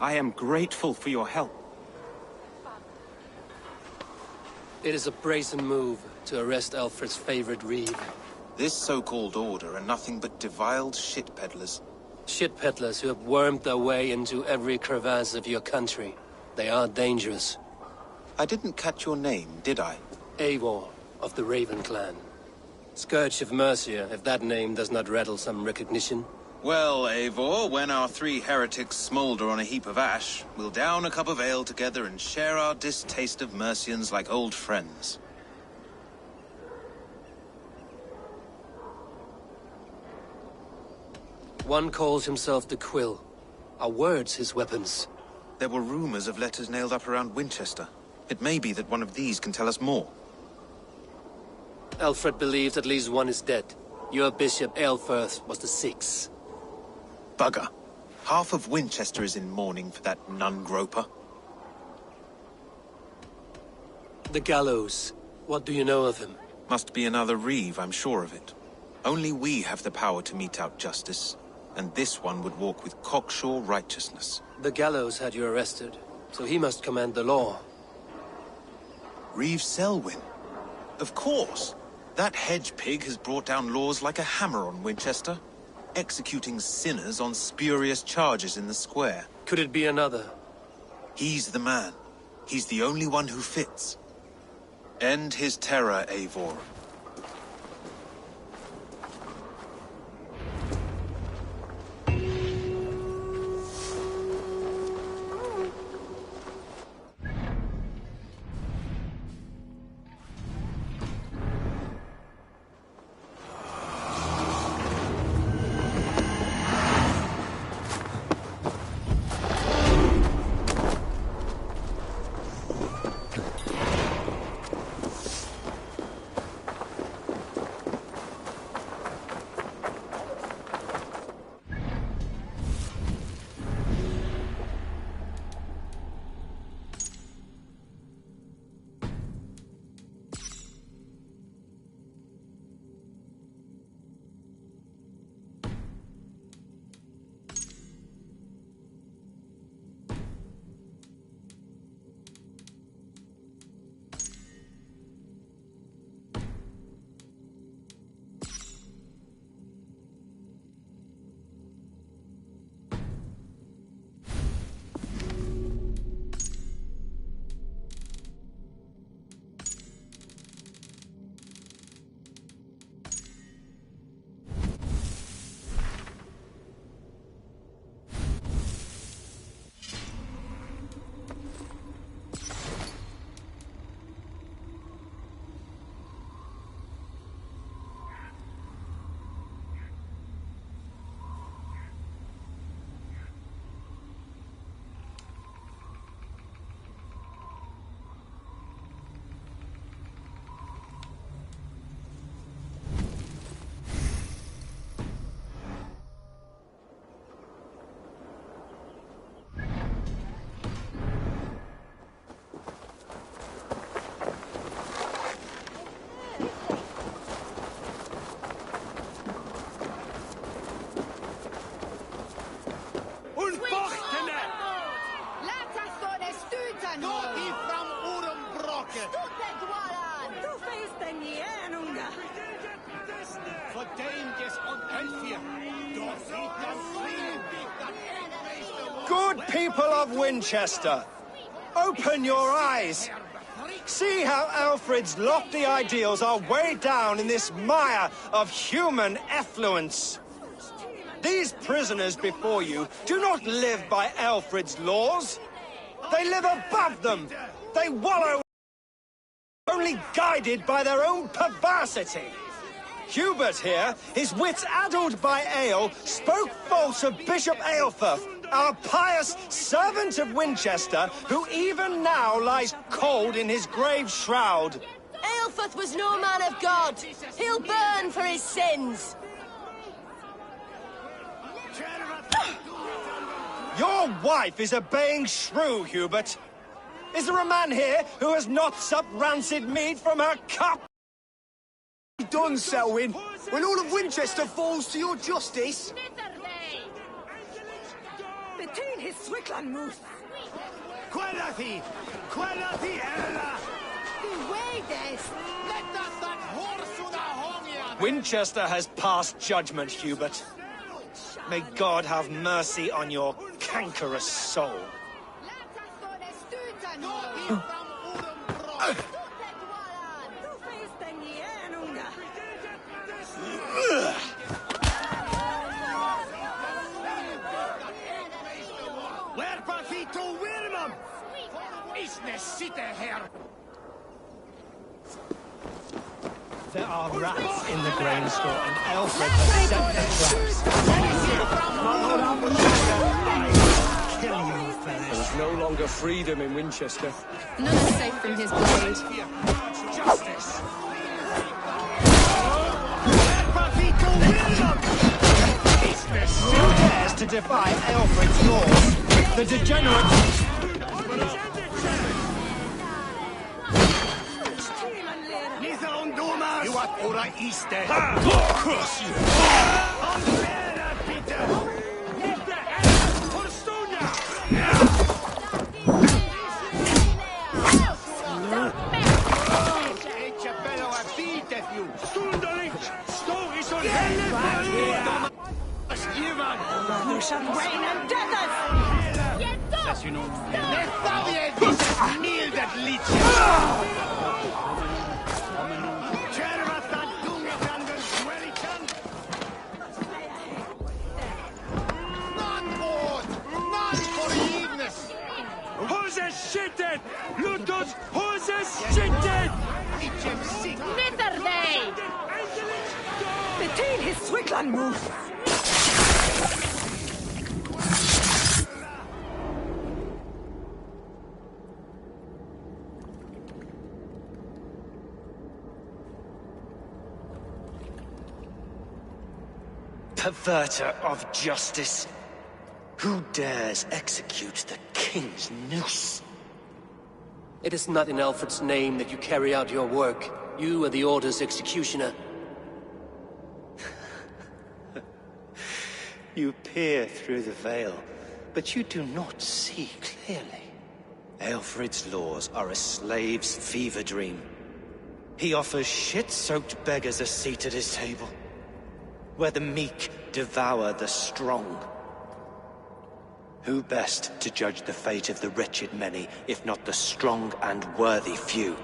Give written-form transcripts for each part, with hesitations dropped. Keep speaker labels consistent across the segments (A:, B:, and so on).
A: I am grateful for your help.
B: It is a brazen move to arrest Alfred's favorite reeve.
C: This so-called order are nothing but deviled shit peddlers.
B: Shit peddlers who have wormed their way into every crevasse of your country. They are dangerous.
C: I didn't catch your name, did I?
B: Eivor, of the Raven clan. Scourge of Mercia, if that name does not rattle some recognition.
C: Well, Eivor, when our 3 heretics smolder on a heap of ash, we'll down a cup of ale together and share our distaste of Mercians like old friends.
B: One calls himself the Quill. Are words his weapons?
C: There were rumors of letters nailed up around Winchester. It may be that one of these can tell us more.
B: Alfred believes at least one is dead. Your bishop, Aelfirth, was the 6th.
C: Bugger. Half of Winchester is in mourning for that nun-groper.
B: The gallows. What do you know of him?
C: Must be another reeve, I'm sure of it. Only we have the power to mete out justice, and this one would walk with cocksure righteousness.
B: The gallows had you arrested, so he must command the law.
C: Reeve Selwyn? Of course. That hedge pig has brought down laws like a hammer on Winchester, executing sinners on spurious charges in the square.
B: Could it be another?
C: He's the man. He's the only one who fits. End his terror, Eivor.
D: Good people of Winchester, open your eyes. See how Alfred's lofty ideals are weighed down in this mire of human effluence. These prisoners before you do not live by Alfred's laws. They live above them. They wallow only guided by their own perversity. Hubert here, his wits addled by ale, spoke false of Bishop Aelfirth, our pious servant of Winchester, who even now lies cold in his grave shroud.
E: Aelfirth was no man of God. He'll burn for his sins.
D: Your wife is a baying shrew, Hubert. Is there a man here who has not supped rancid mead from her cup?
F: Done, Selwyn. When all of Winchester falls to your justice.
G: Between his Swickland moose.
F: Quality! Quality, Ella!
D: Winchester has passed judgment, Hubert. May God have mercy on your cankerous soul. There are rats in the grain store, and Alfred has set the traps. Kill you for this.
H: There's no longer freedom in Winchester.
E: None is safe from his blade.
D: Justice. Who dares to defy Alfred's laws? The degenerates.
F: You are ora Easter.
D: Curse you!
G: You shall reign and death us!
H: Skitten! Luthers, Hoses, Skitten!
E: Nitterdij!
G: Between his Swickland moose.
D: Perverter of justice. Who dares execute the king's noose?
B: It is not in Alfred's name that you carry out your work. You are the Order's executioner.
D: You peer through the veil, but you do not see clearly. Alfred's laws are a slave's fever dream. He offers shit-soaked beggars a seat at his table, where the meek devour the strong. Who best to judge the fate of the wretched many, if not the strong and worthy few?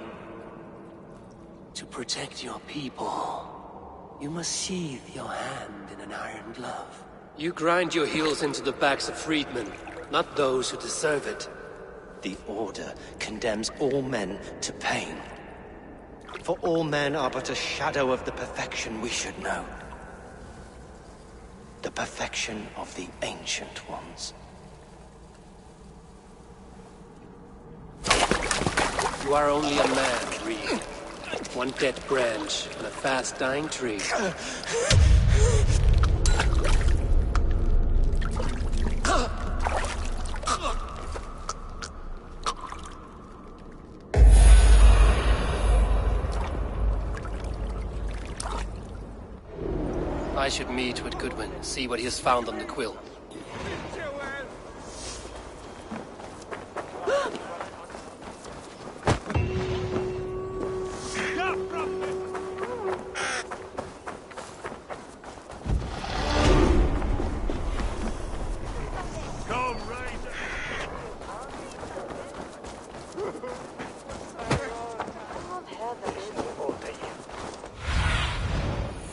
B: To protect your people, you must sheathe your hand in an iron glove. You grind your heels into the backs of freedmen, not those who deserve it.
D: The Order condemns all men to pain. For all men are but a shadow of the perfection we should know. The perfection of the Ancient Ones.
B: You are only a man, Reed. One dead branch on a fast-dying tree. I should meet with Goodwin, see what he has found on the quill.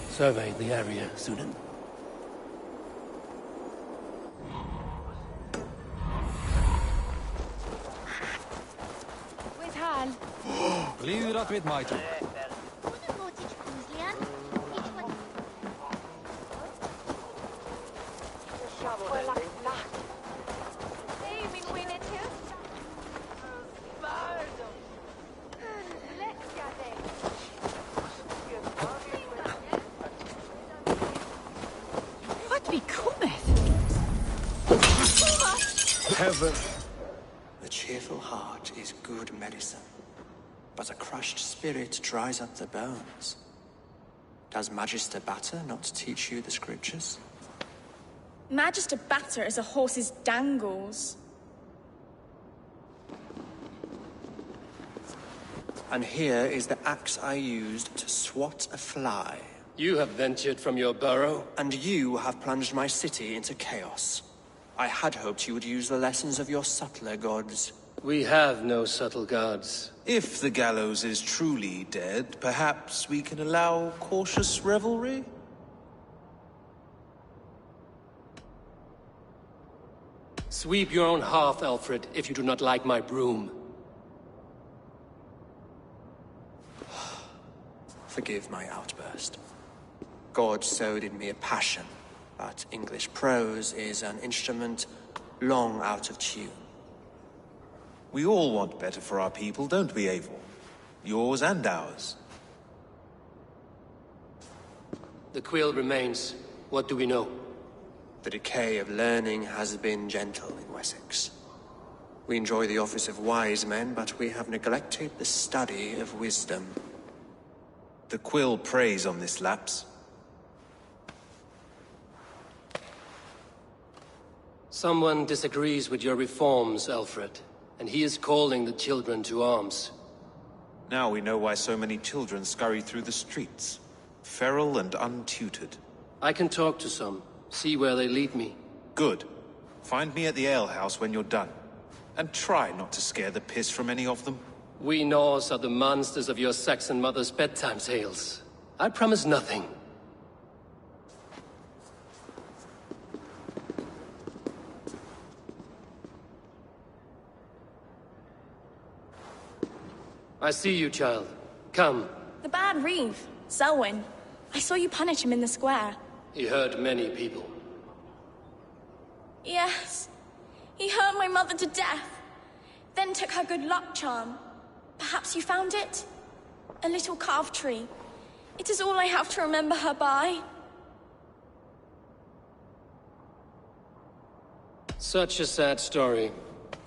B: Survey the area, Sudan.
E: With Hal.
H: Liurat with Mighty. Heaven.
I: The cheerful heart is good medicine, but a crushed spirit dries up the bones. Does Magister Batter not teach you the scriptures?
J: Magister batter as a horse's dangles.
I: And here is the axe I used to swat a fly.
B: You have ventured from your burrow?
I: And you have plunged my city into chaos. I had hoped you would use the lessons of your subtler gods.
B: We have no subtle gods.
C: If the gallows is truly dead, perhaps we can allow cautious revelry?
B: Sweep your own hearth, Alfred, if you do not like my broom.
I: Forgive my outburst. God sowed in me a passion, but English prose is an instrument long out of tune.
C: We all want better for our people, don't we, Eivor? Yours and ours.
B: The quill remains. What do we know?
I: The decay of learning has been gentle in Wessex. We enjoy the office of wise men, but we have neglected the study of wisdom.
C: The quill preys on this lapse.
B: Someone disagrees with your reforms, Alfred, and he is calling the children to arms.
C: Now we know why so many children scurry through the streets, feral and untutored.
B: I can talk to some, see where they lead me.
C: Good. Find me at the alehouse when you're done. And try not to scare the piss from any of them.
B: We Norse are the monsters of your Saxon mother's bedtime tales. I promise nothing. I see you, child. Come.
J: The bad Reeve, Selwyn. I saw you punish him in the square.
B: He hurt many people.
J: Yes. He hurt my mother to death. Then took her good luck charm. Perhaps you found it? A little carved tree. It is all I have to remember her by.
B: Such a sad story.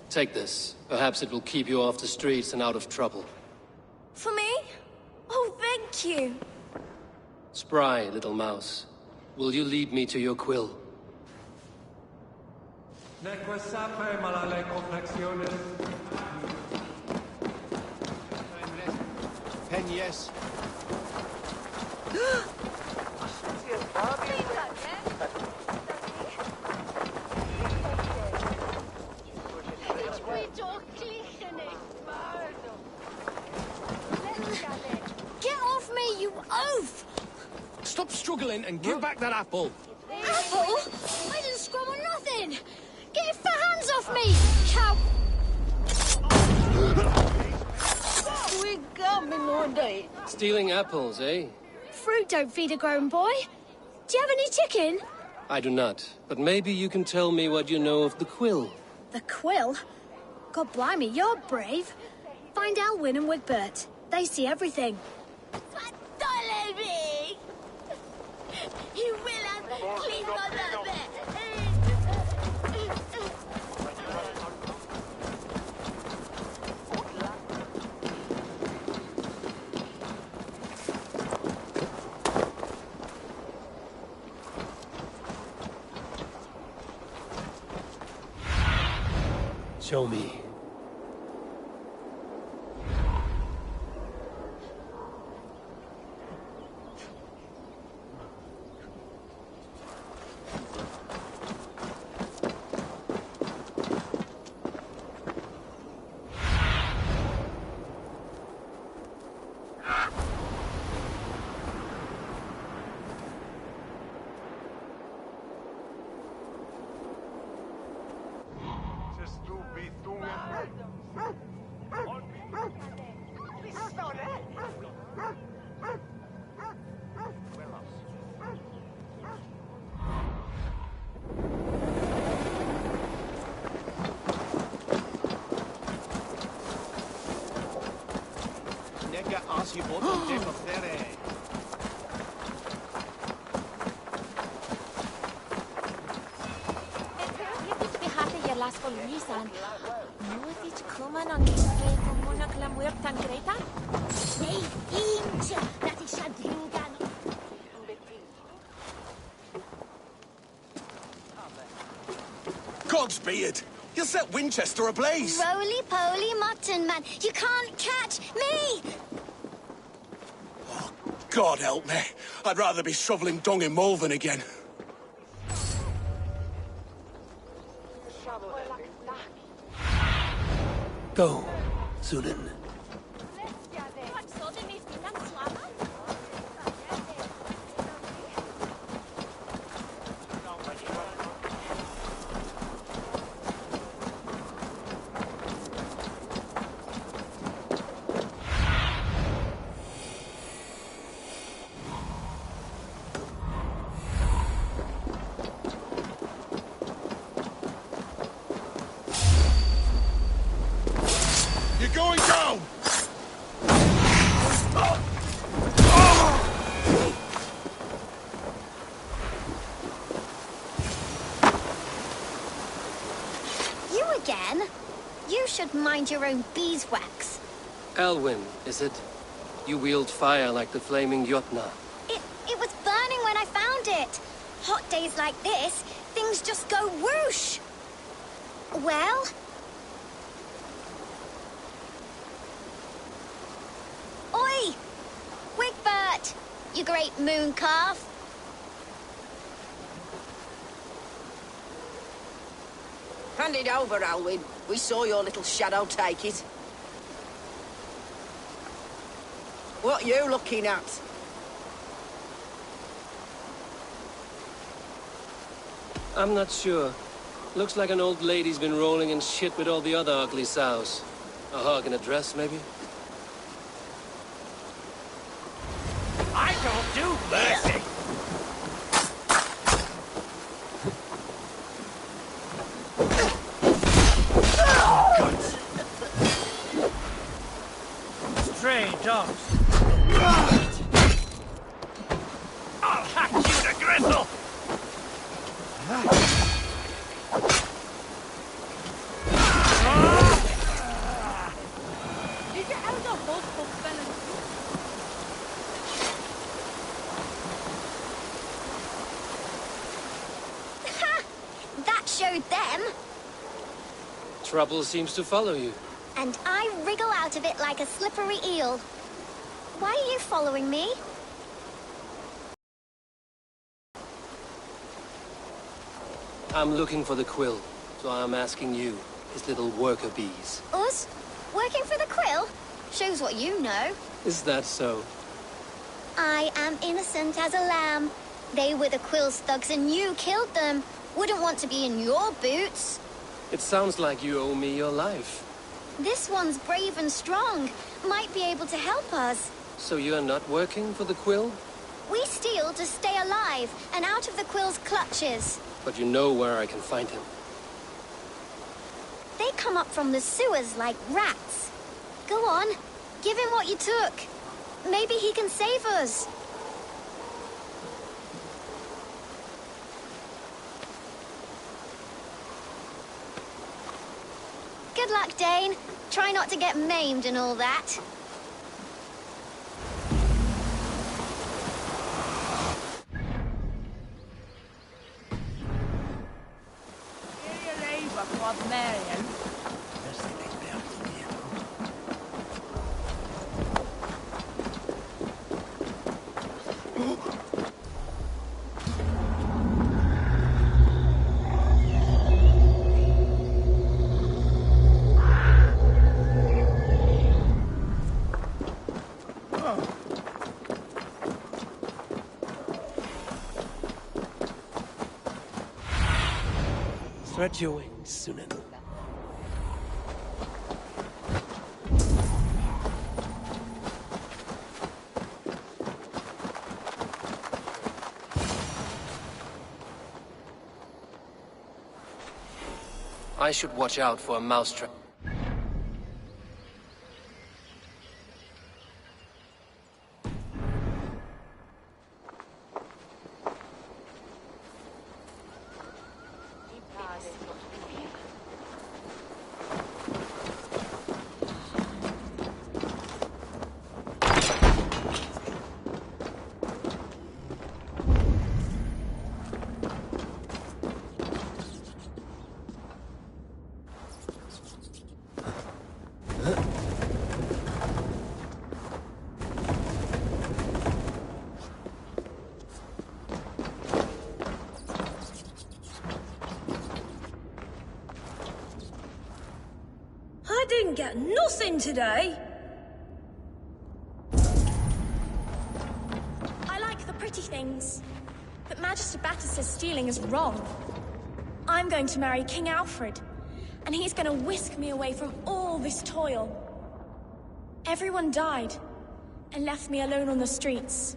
B: Take this. Perhaps it will keep you off the streets and out of trouble.
J: For me? Oh, thank you.
B: Spry, little mouse. Will you lead me to your quill?
F: Pen, yes.
E: Get off me, you oaf!
H: Stop struggling and give back that apple.
E: Apple? I didn't scrum on nothing! Get your fat hands off me, cow! We got me all day.
B: Stealing apples, eh?
E: Fruit don't feed a grown boy. Do you have any chicken?
B: I do not, but maybe you can tell me what you know of the quill.
E: The quill? God blimey, you're brave. Find Elwyn and Wigbert. They see everything. Don't me! You will have clean on that bit.
B: Show me.
F: You both on deck of there.
H: dog's beard. You'll set Winchester ablaze.
E: Roly-poly mutton man, you can't catch me!
H: God help me. I'd rather be shoveling dung in Malvern again.
B: Go, Sunan.
H: You're going down!
E: You again? You should mind your own beeswax.
B: Elwyn, is it? You wield fire like the flaming Jotna.
E: It was burning when I found it. Hot days like this, things just go whoosh. Well? Oi! Wigbert! You great moon calf.
G: Hand it over, Alwyn. We saw your little shadow take it. What you looking at?
B: I'm not sure. Looks like an old lady's been rolling in shit with all the other ugly sows. A hog and a dress, maybe?
F: I don't do mercy. Stray dogs. I'll hack you to gristle.
E: That showed them.
B: Trouble seems to follow you.
E: And I wriggle out of it like a slippery eel. Why are you following me?
B: I'm looking for the quill, so I'm asking you, his little worker bees.
E: Us? Working for the quill? Shows what you know.
B: Is that so?
E: I am innocent as a lamb. They were the quill's thugs and you killed them. Wouldn't want to be in your boots.
B: It sounds like you owe me your life.
E: This one's brave and strong. Might be able to help us.
B: So you're not working for the quill?
E: We steal to stay alive and out of the quill's clutches.
B: But you know where I can find him.
E: They come up from the sewers like rats. Go on, give him what you took. Maybe he can save us. Good luck, Dane. Try not to get maimed and all that.
B: Spread your wings, Sunan. I should watch out for a mousetrap.
E: get nothing today.
J: I like the pretty things, but Magister Batter says stealing is wrong. I'm going to marry King Alfred, and he's going to whisk me away from all this toil. Everyone died, and left me alone on the streets.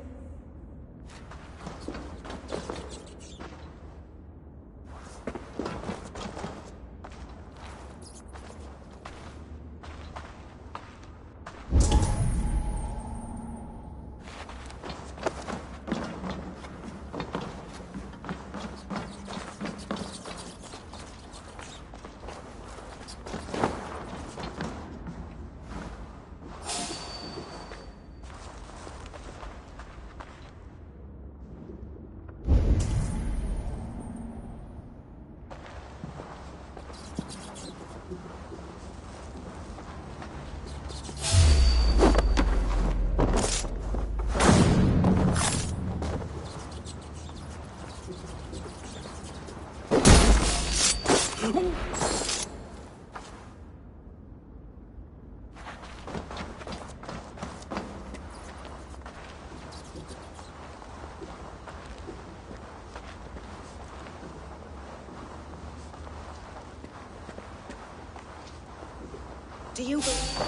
G: Do you believe?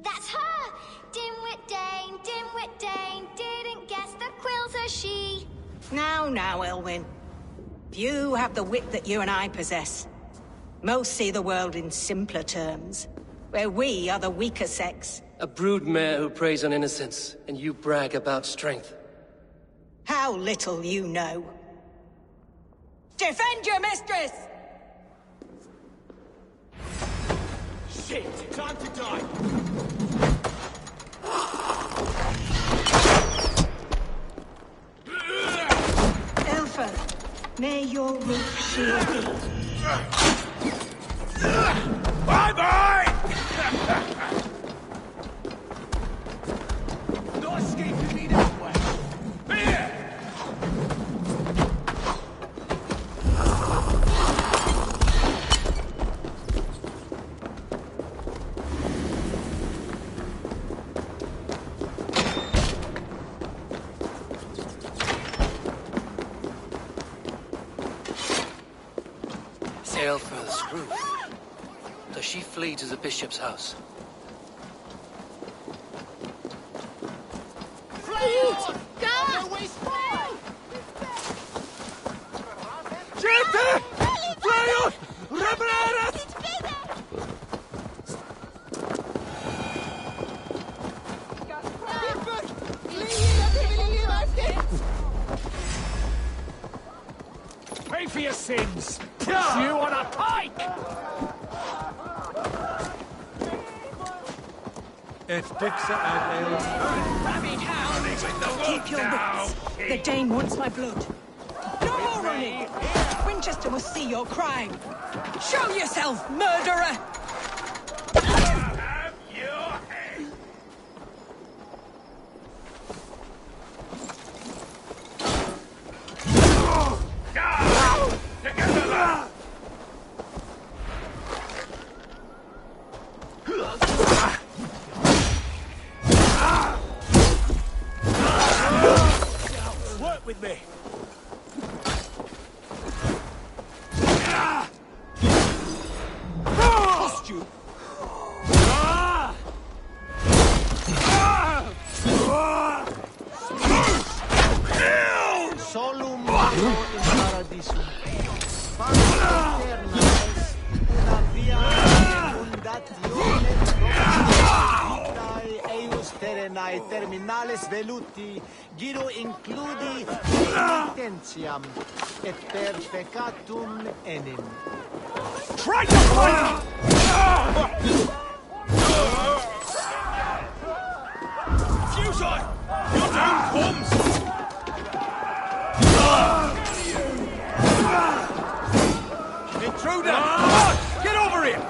E: That's her! Dimwit Dane, didn't guess the quilter she.
G: Now, Elwyn. Few have the wit that you and I possess. Most see the world in simpler terms, where we are the weaker sex.
B: A broodmare who preys on innocence, and you brag about strength.
G: How little you know. Defend your mistress!
H: Shit! Time to die!
G: May your roof shield thee.
H: Bye-bye! No escaping me this way. Here!
B: Aelfrith's roof. Does she flee to the bishop's house?
F: Pay for your sins! You on a pike!
G: Rabid hound! Keep your wits. The Dane wants my blood. No more running! Winchester must see your crime. Show yourself, murderer!
F: Have your head! Together, lad!
H: Work with me! Cost you!
D: Solum in paradisum. Pax eterna est una via fundatione vitae eius terrenae terminales veluti, giro includi penitentiam et perfecatum enim.
F: Try to fire! comes! Intruder! Get over here!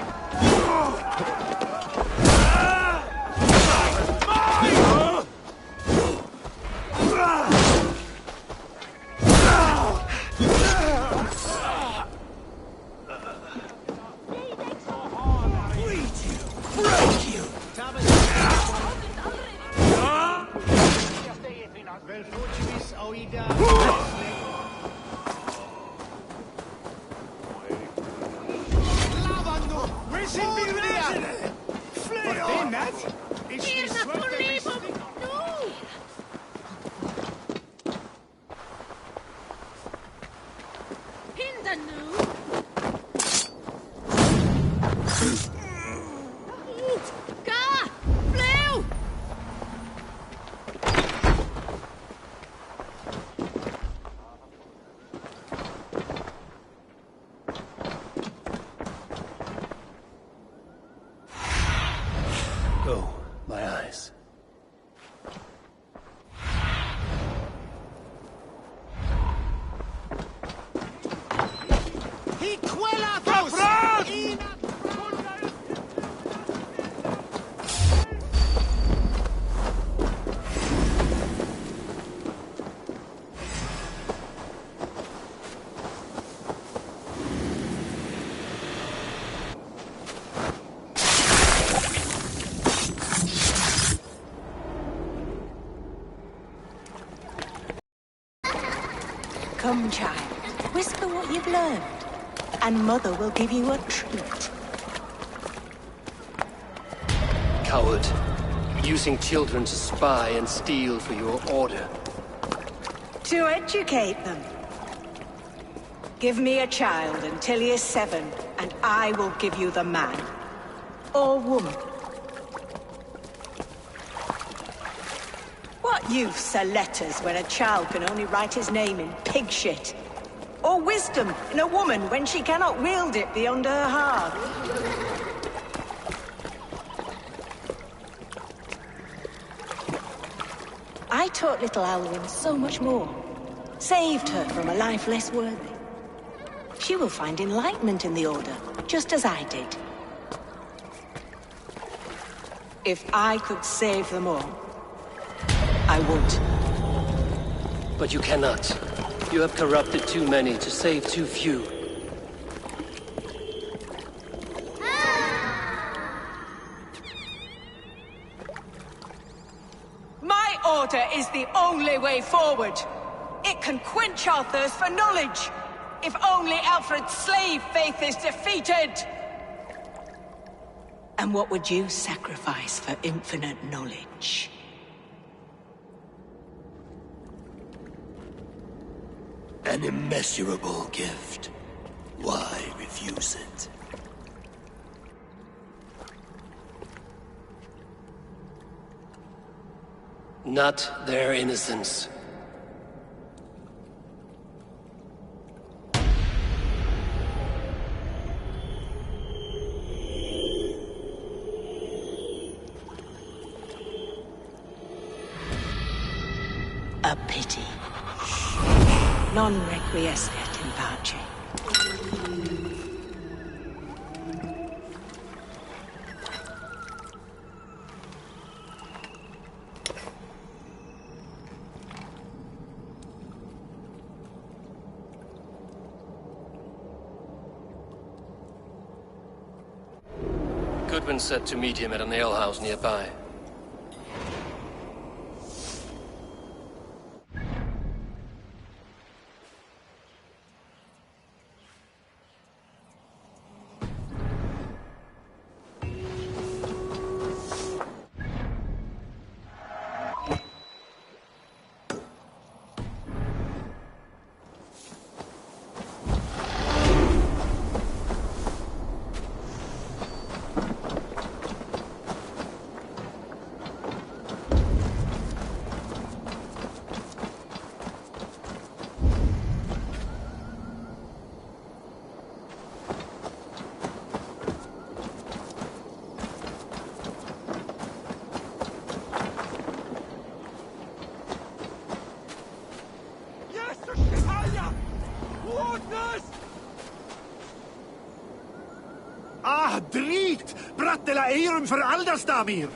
B: Oh, my eyes.
G: Come, child. Whisper what you've learned, and Mother will give you a treat.
B: Coward. Using children to spy and steal for your order.
G: To educate them. Give me a child until he is 7, and I will give you the man. Or woman. What use are letters when a child can only write his name in pig shit? Or wisdom in a woman when she cannot wield it beyond her heart? I taught little Alwyn so much more. Saved her from a life less worthy. She will find enlightenment in the Order, just as I did. If I could save them all, I would.
B: But you cannot. You have corrupted too many to save too few.
G: My order is the only way forward. It can quench our thirst for knowledge. If only Alfred's slave faith is defeated. And what would you sacrifice for infinite knowledge?
K: An immeasurable gift. Why refuse it?
B: Not their innocence.
G: A pity. Non requiescat in pace.
B: Goodwin said to meet him at an alehouse nearby.
F: Ah, drit! Brattela eirum för Alderstamir!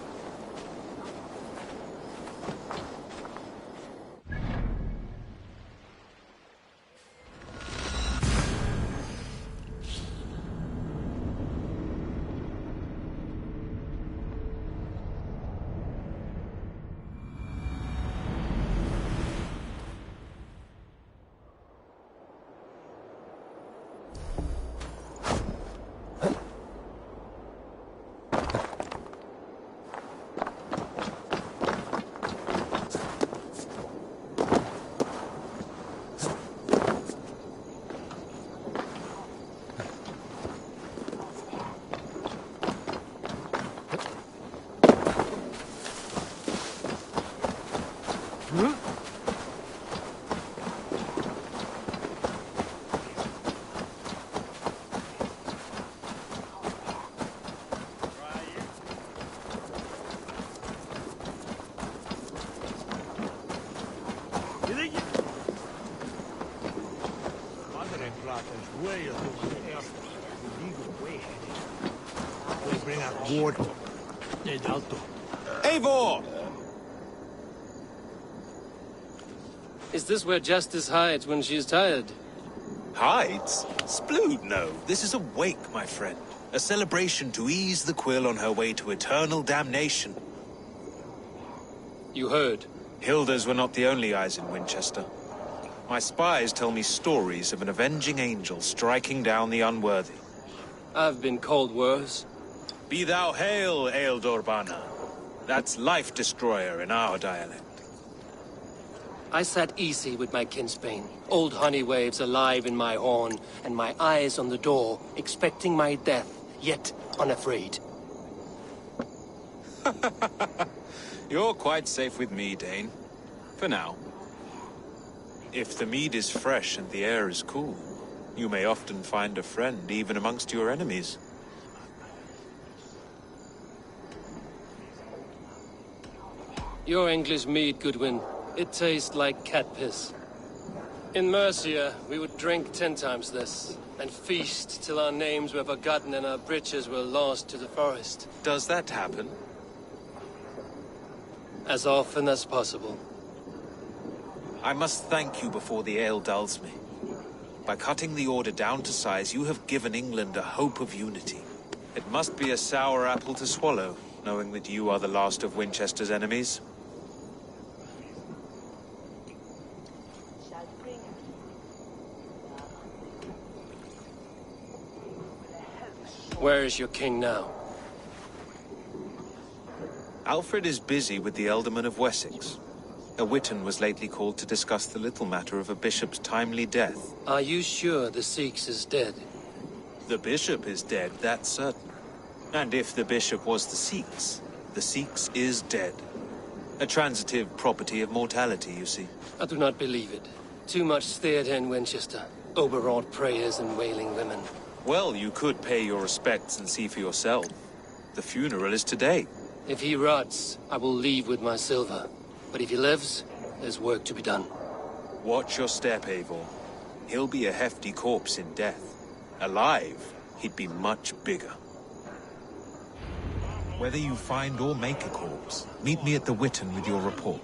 C: Eivor!
B: Is this where Justice hides when she's tired?
C: Hides? Splood, no. This is a wake, my friend. A celebration to ease the quill on her way to eternal damnation.
B: You heard.
C: Hilda's were not the only eyes in Winchester. My spies tell me stories of an avenging angel striking down the unworthy.
B: I've been called worse.
C: Be thou hail, Ealdor. That's Life Destroyer in our dialect.
B: I sat easy with my kinsbane, old honey waves alive in my horn, and my eyes on the door, expecting my death, yet unafraid.
C: You're quite safe with me, Dane. For now. If the mead is fresh and the air is cool, you may often find a friend even amongst your enemies.
B: Your English mead, Goodwin. It tastes like cat piss. In Mercia, we would drink 10 times this, and feast till our names were forgotten and our britches were lost to the forest.
C: Does that happen?
B: As often as possible.
C: I must thank you before the ale dulls me. By cutting the order down to size, you have given England a hope of unity. It must be a sour apple to swallow, knowing that you are the last of Winchester's enemies.
B: Where is your king now?
C: Alfred is busy with the Ealdorman of Wessex. A witan was lately called to discuss the little matter of a bishop's timely death.
B: Are you sure the Sikhs is dead?
C: The bishop is dead, that's certain. And if the bishop was the Sikhs is dead. A transitive property of mortality, you see.
B: I do not believe it. Too much theatre in Winchester. Overwrought prayers and wailing women.
C: Well, you could pay your respects and see for yourself. The funeral is today.
B: If he rots, I will leave with my silver. But if he lives, there's work to be done.
C: Watch your step, Eivor. He'll be a hefty corpse in death. Alive, he'd be much bigger. Whether you find or make a corpse, meet me at the Witan with your report.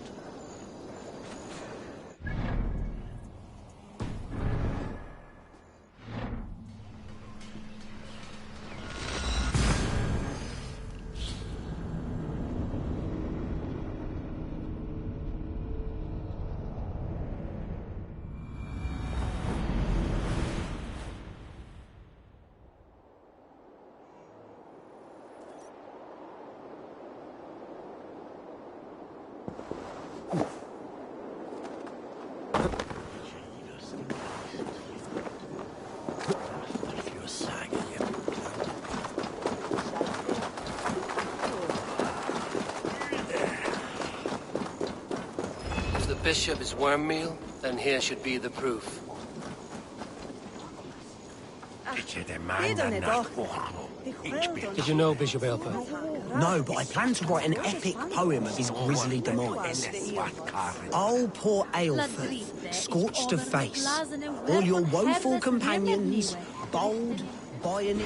B: Bishop is worm meal, then here should be the proof. Did you know Bishop Aelfir?
L: No, but I plan to write an epic poem of his grisly demise. Oh, poor Aelfir, scorched of face. All your woeful companions, bold, buoyant...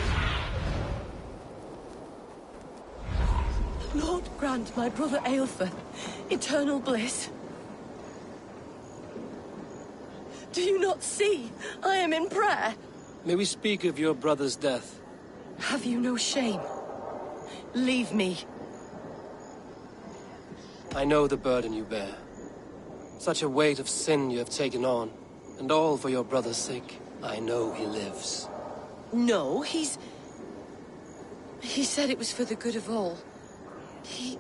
G: Lord grant my brother Aelfir eternal bliss. Do you not see? I am in prayer.
B: May we speak of your brother's death?
G: Have you no shame? Leave me.
B: I know the burden you bear. Such a weight of sin you have taken on, and all for your brother's sake. I know he lives.
G: No, He said it was for the good of all. He